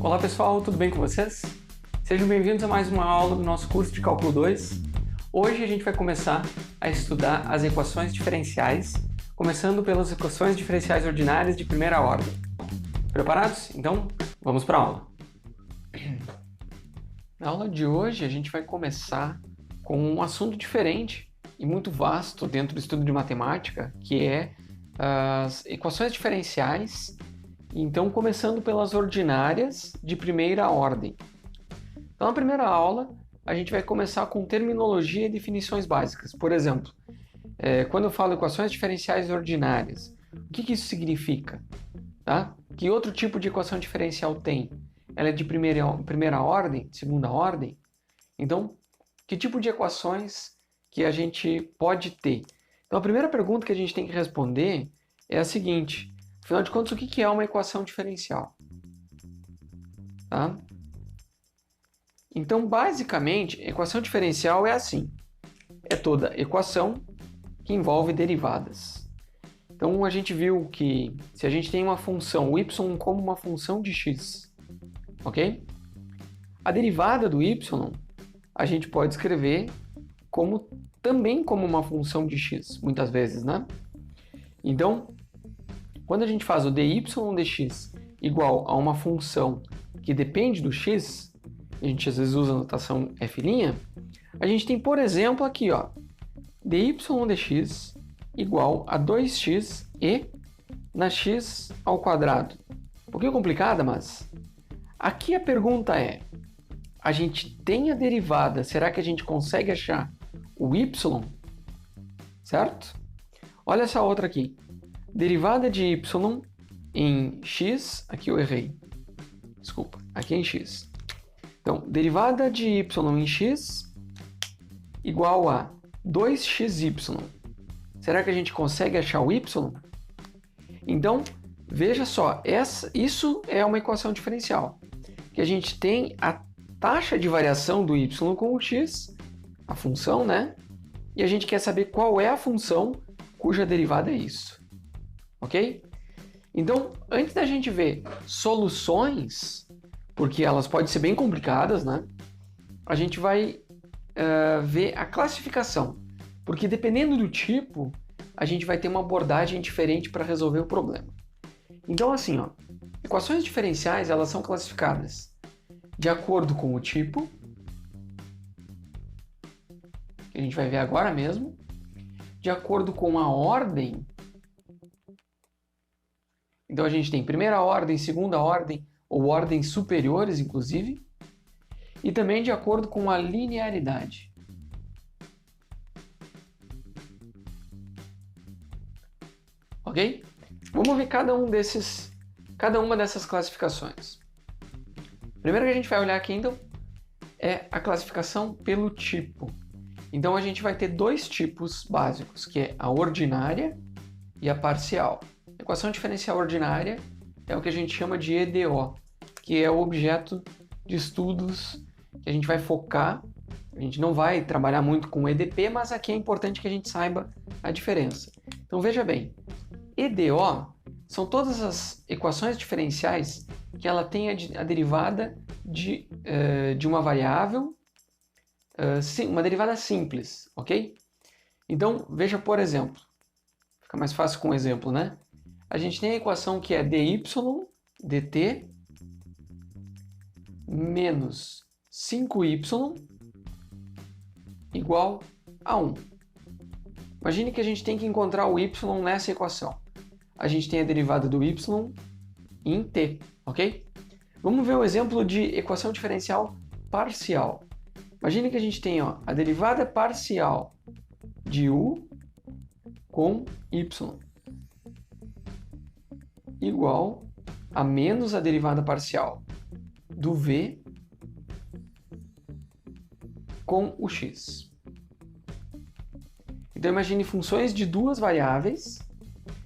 Olá pessoal, tudo bem com vocês? Sejam bem-vindos a mais uma aula do nosso curso de Cálculo 2. Hoje a gente vai começar a estudar as equações diferenciais, começando pelas equações diferenciais ordinárias de primeira ordem. Preparados? Então, vamos para a aula. Na aula de hoje a gente vai começar com um assunto diferente e muito vasto dentro do estudo de matemática, que é as equações diferenciais. Então, começando pelas ordinárias de primeira ordem. Então, na primeira aula, a gente vai começar com terminologia e definições básicas. Por exemplo, quando eu falo equações diferenciais ordinárias, o que isso significa? Tá? Que outro tipo de equação diferencial tem? Ela é de primeira ordem, segunda ordem? Então, que tipo de equações que a gente pode ter? Então, a primeira pergunta que a gente tem que responder é a seguinte: afinal de contas, o que é uma equação diferencial? Tá? Então, basicamente, equação diferencial é assim. É toda equação que envolve derivadas. Então, a gente viu que se a gente tem uma função y como uma função de x, ok? A derivada do y, a gente pode escrever também como uma função de x, muitas vezes, né? Então, quando a gente faz o dy dx igual a uma função que depende do x, a gente às vezes usa a notação f', a gente tem, por exemplo, aqui, ó, dy dx igual a 2x e na x ao quadrado. Um pouquinho complicada, mas aqui a pergunta é, a gente tem a derivada, será que a gente consegue achar o y? Certo? Olha essa outra aqui. Derivada de y em x, aqui eu errei, desculpa, aqui é em x. Então, derivada de y em x igual a 2xy. Será que a gente consegue achar o y? Então, veja só, isso é uma equação diferencial, que a gente tem a taxa de variação do y com o x, a função, né? E a gente quer saber qual é a função cuja derivada é isso. Ok? Então, antes da gente ver soluções, porque elas podem ser bem complicadas, né? A gente vai ver a classificação, porque dependendo do tipo, a gente vai ter uma abordagem diferente para resolver o problema. Então, assim, ó, equações diferenciais, elas são classificadas de acordo com o tipo, que a gente vai ver agora mesmo, de acordo com a ordem. Então a gente tem primeira ordem, segunda ordem ou ordens superiores, inclusive, e também de acordo com a linearidade. Ok? Vamos ver cada uma dessas classificações. Primeiro que a gente vai olhar aqui, então, é a classificação pelo tipo. Então a gente vai ter dois tipos básicos, que é a ordinária e a parcial. Equação diferencial ordinária é o que a gente chama de EDO, que é o objeto de estudos que a gente vai focar. A gente não vai trabalhar muito com EDP, mas aqui é importante que a gente saiba a diferença. Então veja bem, EDO são todas as equações diferenciais que ela tem a derivada de uma variável, uma derivada simples, ok? Então veja, por exemplo, fica mais fácil com um exemplo, né? A gente tem a equação que é dy dt menos 5y igual a 1. Imagine que a gente tem que encontrar o y nessa equação. A gente tem a derivada do y em t, ok? Vamos ver um exemplo de equação diferencial parcial. Imagine que a gente tem, ó, a derivada parcial de u com y igual a menos a derivada parcial do v com o x. Então imagine funções de duas variáveis,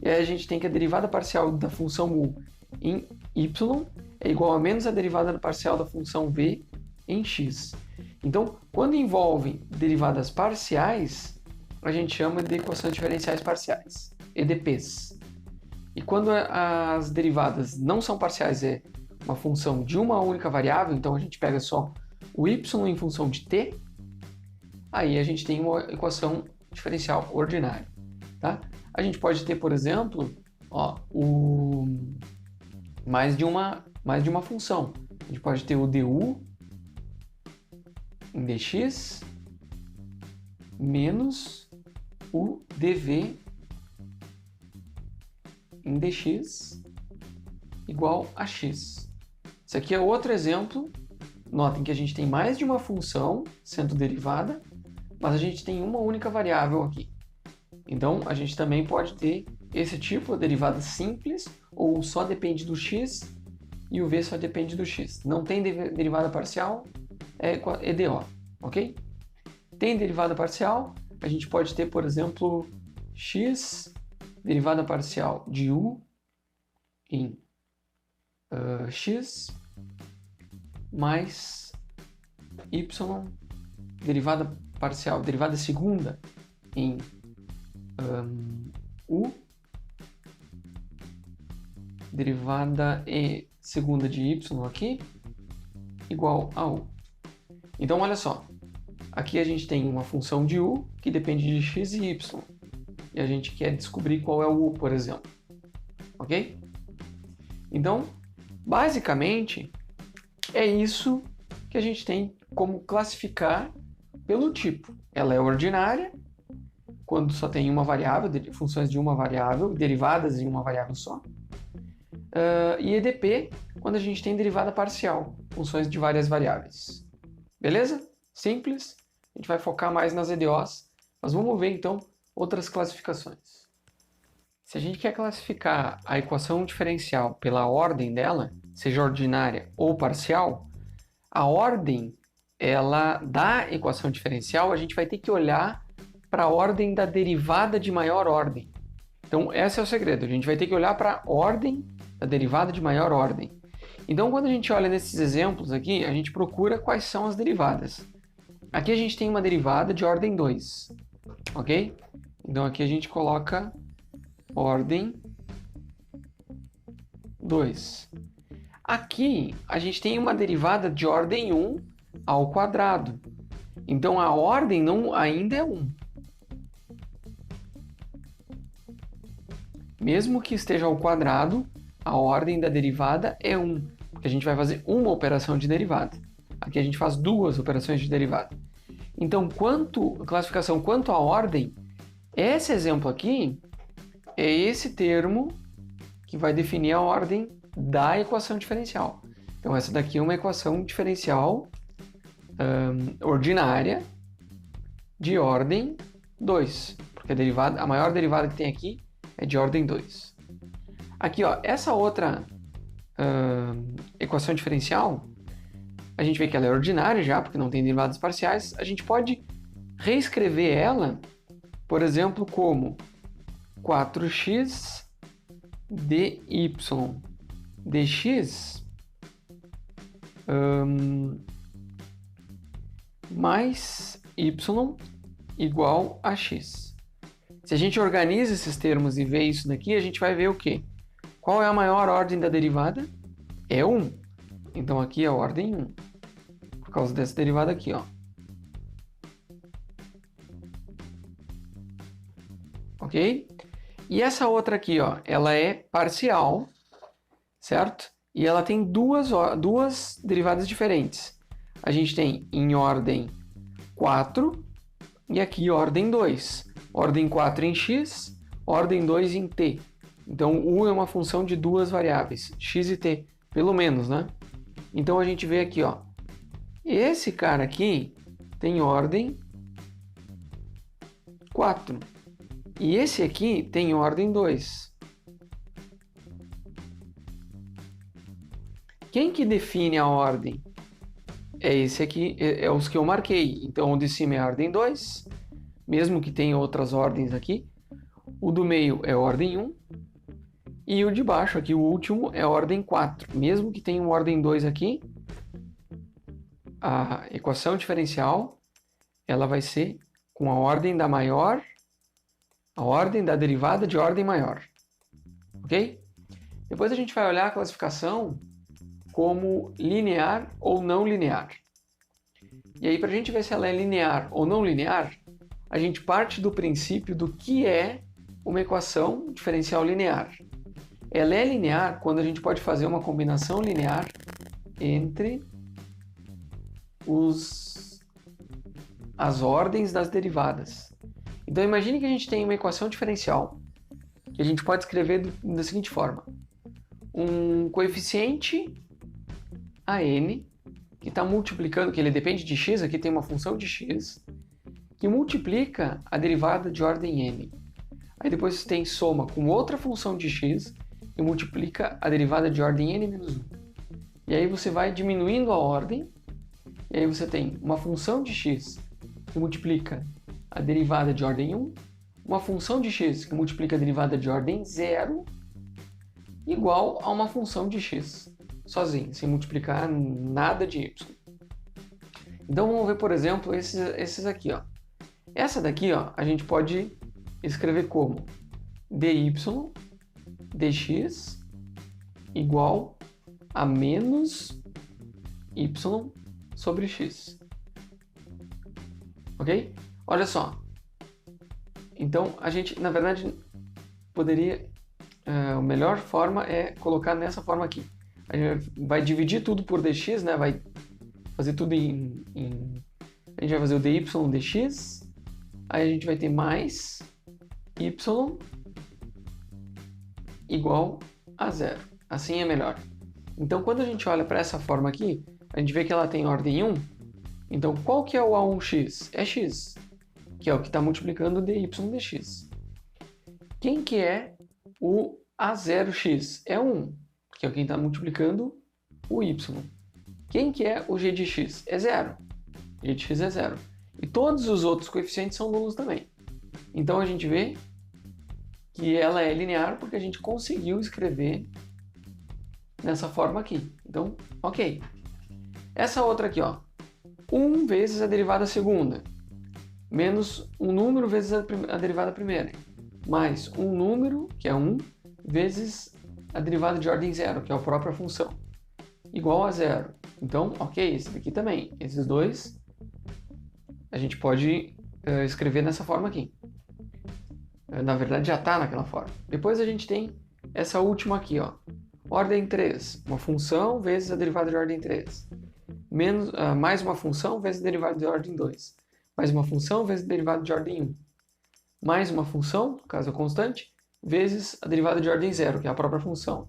e aí a gente tem que a derivada parcial da função u em y é igual a menos a derivada parcial da função v em x. Então, quando envolve derivadas parciais, a gente chama de equações diferenciais parciais, EDPs. E quando as derivadas não são parciais, é uma função de uma única variável, então a gente pega só o y em função de t, aí a gente tem uma equação diferencial ordinária. Tá? A gente pode ter, por exemplo, ó, mais de uma função. A gente pode ter o du em dx menos o dv em dx igual a x. Isso aqui é outro exemplo. Notem que a gente tem mais de uma função sendo derivada, mas a gente tem uma única variável aqui. Então, a gente também pode ter esse tipo, a derivada simples, ou só depende do x e o v só depende do x. Não tem derivada parcial, é EDO, ok? Tem derivada parcial, a gente pode ter, por exemplo, x, derivada parcial de u em x, mais y, derivada parcial, derivada segunda em u, derivada segunda de y aqui, igual a u. Então, olha só, aqui a gente tem uma função de u que depende de x e y, e a gente quer descobrir qual é o u, por exemplo, ok? Então, basicamente, é isso que a gente tem como classificar pelo tipo. Ela é ordinária, quando só tem uma variável, funções de uma variável, derivadas em uma variável só. E EDP, quando a gente tem derivada parcial, funções de várias variáveis. Beleza? Simples. A gente vai focar mais nas EDOs, mas vamos ver então outras classificações. Se a gente quer classificar a equação diferencial pela ordem dela, seja ordinária ou parcial, a ordem da equação diferencial, a gente vai ter que olhar para a ordem da derivada de maior ordem. Então, esse é o segredo. A gente vai ter que olhar para a ordem da derivada de maior ordem. Então, quando a gente olha nesses exemplos aqui, a gente procura quais são as derivadas. Aqui a gente tem uma derivada de ordem 2, ok? Então, aqui a gente coloca ordem 2. Aqui, a gente tem uma derivada de ordem 1 ao quadrado. Então, a ordem ainda é 1. Mesmo que esteja ao quadrado, a ordem da derivada é 1, porque a gente vai fazer uma operação de derivada. Aqui a gente faz duas operações de derivada. Então, classificação quanto à ordem, esse exemplo aqui é esse termo que vai definir a ordem da equação diferencial. Então, essa daqui é uma equação diferencial ordinária de ordem 2, porque a maior derivada que tem aqui é de ordem 2. Aqui, ó, essa outra equação diferencial, a gente vê que ela é ordinária já, porque não tem derivadas parciais. A gente pode reescrever ela, por exemplo, como 4x dy dx mais y igual a x. Se a gente organiza esses termos e vê isso daqui, a gente vai ver o quê? Qual é a maior ordem da derivada? É 1. Então aqui é a ordem 1. Por causa dessa derivada aqui, ó. Ok? E essa outra aqui, ó, ela é parcial, certo? E ela tem duas derivadas diferentes. A gente tem em ordem 4 e aqui ordem 2. Ordem 4 em x, ordem 2 em t. Então, u é uma função de duas variáveis, x e t, pelo menos, né? Então, a gente vê aqui, ó. Esse cara aqui tem ordem 4. E esse aqui tem ordem 2. Quem que define a ordem? É esse aqui, é os que eu marquei. Então, o de cima é a ordem 2, mesmo que tenha outras ordens aqui. O do meio é ordem 1. E o de baixo aqui, o último, é ordem 4. Mesmo que tenha uma ordem 2 aqui, a equação diferencial, ela vai ser com a ordem da maior, a ordem da derivada de ordem maior. Ok? Depois a gente vai olhar a classificação como linear ou não linear. E aí, para a gente ver se ela é linear ou não linear, a gente parte do princípio do que é uma equação diferencial linear. Ela é linear quando a gente pode fazer uma combinação linear entre as ordens das derivadas. Então imagine que a gente tem uma equação diferencial que a gente pode escrever da seguinte forma: um coeficiente a n que está multiplicando, que ele depende de x, aqui tem uma função de x, que multiplica a derivada de ordem n. Aí depois você tem soma com outra função de x que multiplica a derivada de ordem n menos 1. E aí você vai diminuindo a ordem, e aí você tem uma função de x que multiplica a derivada de ordem 1, uma função de x que multiplica a derivada de ordem 0, igual a uma função de x, sozinho, sem multiplicar nada de y. Então vamos ver, por exemplo, esses aqui, ó. Essa daqui, ó, a gente pode escrever como dy dx igual a menos y sobre x. Ok? Olha só. Então, a gente, na verdade, poderia... a melhor forma é colocar nessa forma aqui. A gente vai dividir tudo por dx, né? Vai fazer tudo a gente vai fazer o dy dx. Aí a gente vai ter mais y igual a 0. Assim é melhor. Então, quando a gente olha para essa forma aqui, a gente vê que ela tem ordem 1. Então, qual que é o A1x? É x, que é o que está multiplicando o dy dx. Quem que é o A0x? É 1, que é quem está multiplicando o y. Quem que é o g de x? É 0. G de x é 0. E todos os outros coeficientes são nulos também. Então, a gente vê que ela é linear porque a gente conseguiu escrever nessa forma aqui. Então, ok. Essa outra aqui, ó. 1 vezes a derivada segunda, menos um número vezes a derivada primeira, mais um número, que é 1, vezes a derivada de ordem 0, que é a própria função, igual a 0. Então, ok, esse daqui também. Esses dois a gente pode escrever nessa forma aqui. Na verdade, já está naquela forma. Depois a gente tem essa última aqui, ó. Ordem 3, uma função vezes a derivada de ordem 3. Menos, mais uma função vezes a derivada de ordem 2. Mais uma função vezes a derivada de ordem 1. Mais uma função, caso constante, vezes a derivada de ordem 0, que é a própria função.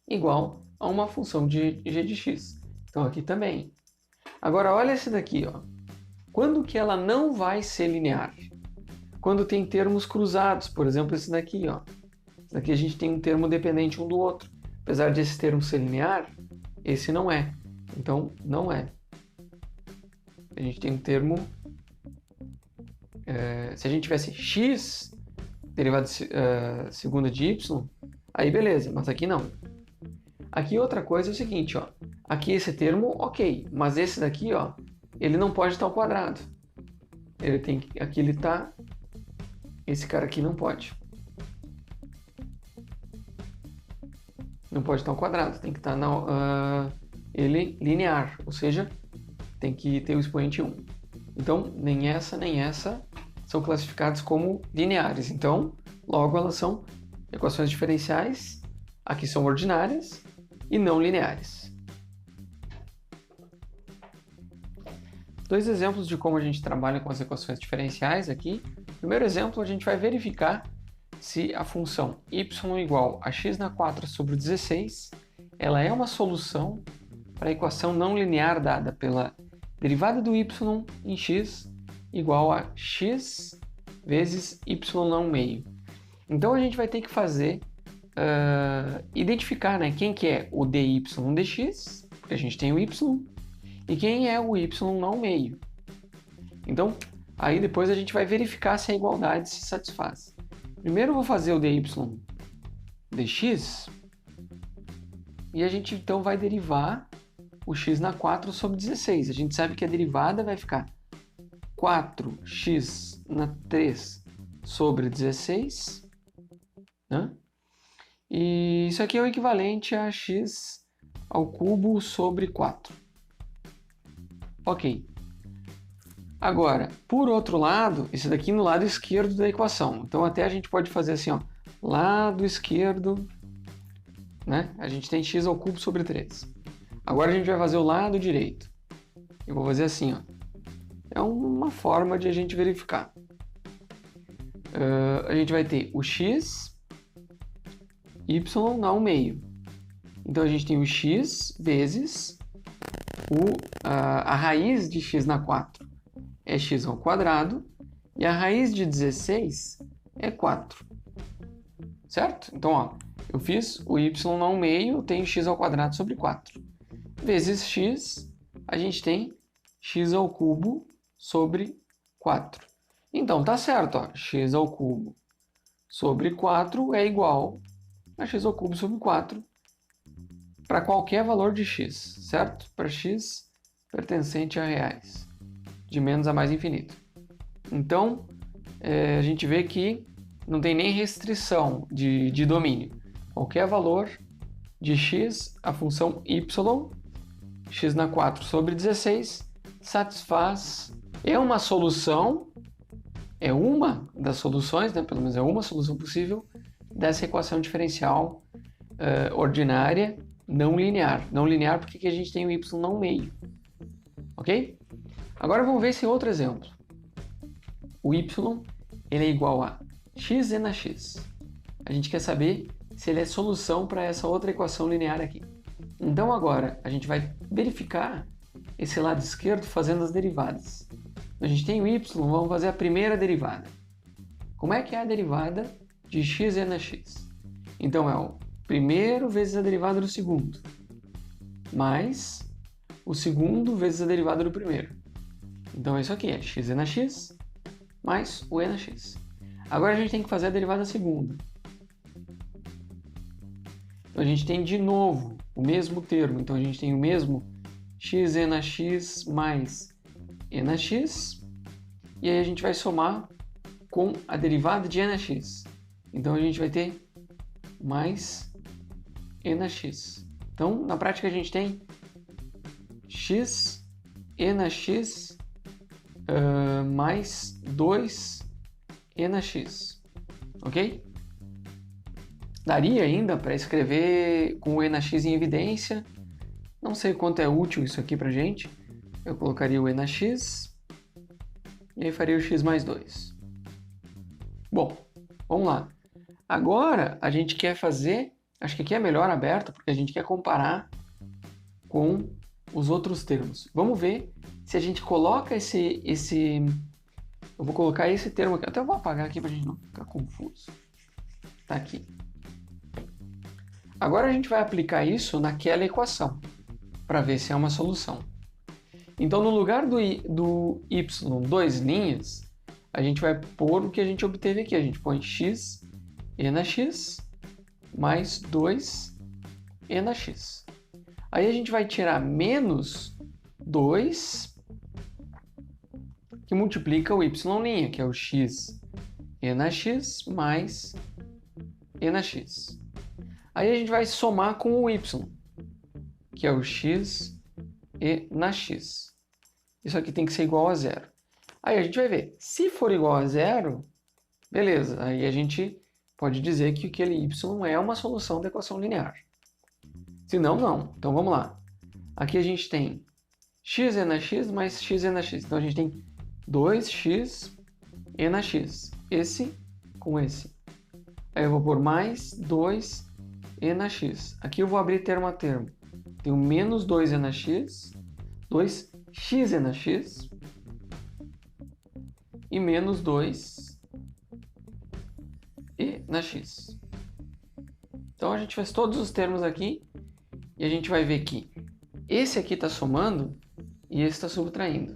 Igual a uma função de g de x. Então aqui também. Agora olha esse daqui, ó. Quando que ela não vai ser linear? Quando tem termos cruzados, por exemplo, esse daqui, ó. Esse daqui a gente tem um termo dependente um do outro. Apesar de esse termo ser linear, esse não é. Então, não é. A gente tem um termo... se a gente tivesse x, derivada segunda de y, aí beleza, mas aqui não. Aqui outra coisa é o seguinte, ó. Aqui esse termo, ok, mas esse daqui, ó, ele não pode estar ao quadrado. Ele tem que... Aqui ele está... Esse cara aqui não pode. Não pode estar ao quadrado, tem que estar ele linear, ou seja, tem que ter o expoente 1. Então, nem essa são classificadas como lineares. Então, logo elas são equações diferenciais, aqui são ordinárias e não lineares. Dois exemplos de como a gente trabalha com as equações diferenciais aqui. Primeiro exemplo, a gente vai verificar se a função y igual a x na 4 sobre 16, ela é uma solução para a equação não linear dada pela derivada do y em x igual a x vezes y não meio. Então a gente vai ter que fazer, identificar, né, quem que é o dy dx, porque a gente tem o y, e quem é o y não meio. Então, aí depois a gente vai verificar se a igualdade se satisfaz. Primeiro eu vou fazer o dy dx, e a gente então vai derivar o x na 4 sobre 16. A gente sabe que a derivada vai ficar 4x na 3 sobre 16, né? E isso aqui é o equivalente a x ao cubo sobre 4. Ok. Agora, por outro lado, esse daqui no lado esquerdo da equação. Então até a gente pode fazer assim, ó, lado esquerdo, né? A gente tem x ao cubo sobre 3. Agora a gente vai fazer o lado direito. Eu vou fazer assim, ó. É uma forma de a gente verificar. A gente vai ter o x, y ao meio. Então a gente tem o x vezes a raiz de x na 4 é x ao quadrado e a raiz de 16 é 4. Certo? Então, ó, eu fiz o y ao meio, eu tenho x ao quadrado sobre 4. Vezes x, a gente tem x ao cubo sobre 4. Então, tá certo, ó, x ao cubo sobre 4 é igual a x ao cubo sobre 4 para qualquer valor de x, certo? Para x pertencente a reais, de menos a mais infinito. Então, a gente vê que não tem nem restrição de domínio. Qualquer valor de x, a função y, x na 4 sobre 16, satisfaz, é uma solução, é uma das soluções, né? Pelo menos é uma solução possível dessa equação diferencial ordinária não linear. Não linear porque a gente tem o y não meio. Ok? Agora vamos ver esse outro exemplo. O y ele é igual a x na x. A gente quer saber se ele é solução para essa outra equação linear aqui. Então agora a gente vai verificar esse lado esquerdo fazendo as derivadas. A gente tem o y, vamos fazer a primeira derivada. Como é que é a derivada de x na x? Então é o primeiro vezes a derivada do segundo, mais o segundo vezes a derivada do primeiro. Então isso aqui é x na x mais o e na x. Agora a gente tem que fazer a derivada segunda. Então a gente tem de novo o mesmo termo. Então a gente tem o mesmo x na x mais e na x. E aí a gente vai somar com a derivada de e na x. Então a gente vai ter mais e na x. Então na prática a gente tem x e na x mais 2 e na x, ok? Daria ainda para escrever com o e na x em evidência. Não sei quanto é útil isso aqui para gente. Eu colocaria o e na x e aí faria o x mais 2. Bom, vamos lá. Agora a gente quer fazer, acho que aqui é melhor aberto, porque a gente quer comparar com os outros termos. Vamos ver se a gente coloca eu vou colocar esse termo aqui, até eu vou apagar aqui para a gente não ficar confuso. Tá aqui. Agora a gente vai aplicar isso naquela equação, para ver se é uma solução. Então no lugar do y, 2 linhas, a gente vai pôr o que a gente obteve aqui. A gente põe x e na x mais 2 e na x. Aí a gente vai tirar menos 2 que multiplica o y', que é o x e na x mais e na x. Aí a gente vai somar com o y, que é o x e na x. Isso aqui tem que ser igual a zero. Aí a gente vai ver, se for igual a zero, beleza, aí a gente pode dizer que aquele y é uma solução da equação linear. Se não, não. Então vamos lá. Aqui a gente tem x e na x mais x e na x. Então a gente tem 2x e na x. Esse com esse. Aí eu vou pôr mais 2 e na x. Aqui eu vou abrir termo a termo. Tenho menos 2 e na x, 2x e na x e menos 2 e na x. Então a gente faz todos os termos aqui e a gente vai ver que esse aqui está somando e esse está subtraindo.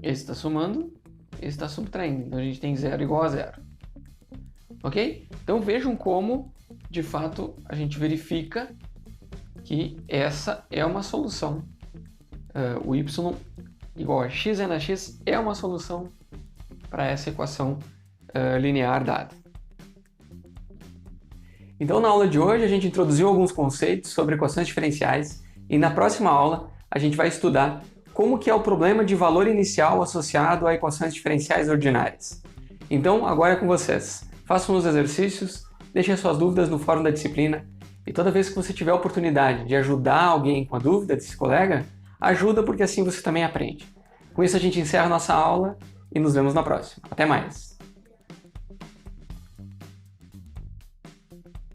Esse está somando, esse está subtraindo. Então a gente tem 0 igual a 0. Ok? Então vejam como, de fato, a gente verifica que essa é uma solução. O y igual a x na x é uma solução para essa equação linear dada. Então, na aula de hoje, a gente introduziu alguns conceitos sobre equações diferenciais E na próxima aula a gente vai estudar como que é o problema de valor inicial associado a equações diferenciais ordinárias. Então, agora é com vocês. Façam os exercícios, deixem suas dúvidas no fórum da disciplina e toda vez que você tiver a oportunidade de ajudar alguém com a dúvida desse colega, ajuda porque assim você também aprende. Com isso a gente encerra a nossa aula e nos vemos na próxima. Até mais!